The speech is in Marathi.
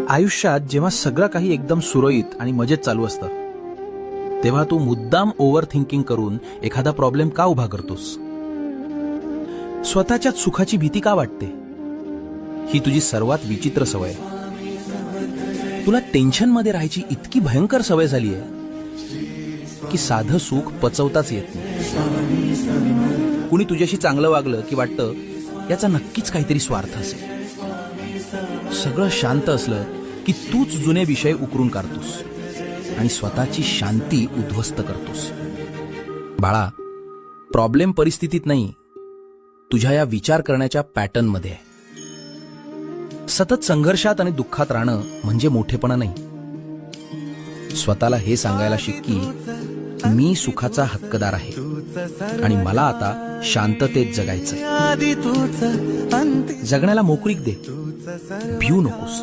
आयुष्यात जेव्हा सगळं काही एकदम सुरळीत आणि मजेत चालू असतं तेव्हा तू मुद्दाम ओव्हर थिंकिंग करून एखादा प्रॉब्लेम का उभा करतोस? स्वतःच्याच सुखाची भीती का वाटते? ही तुझी सर्वात विचित्र सवय आहे. तुला टेन्शनमध्ये राहायची इतकी भयंकर सवय झाली आहे की साधं सुख पचवताच येत नाही. कुणी तुझ्याशी चांगलं वागलं की वाटतं याचा नक्कीच काहीतरी स्वार्थ असेल. सगळं शांत असलं की तूच जुने विषय उकरून काढतोस आणि स्वतःची शांती उद्ध्वस्त करतोस. बाळा, प्रॉब्लेम परिस्थितीत नाही, तुझ्या या विचार करण्याच्या पॅटर्नमध्ये आहे. सतत संघर्षात आणि दुःखात राहणं म्हणजे मोठेपणा नाही. स्वतःला हे सांगायला शिक की मी सुखाचा हक्कदार आहे आणि मला आता शांततेत जगायचं. जगण्याला मोकळीक दे, भिऊ नकोस.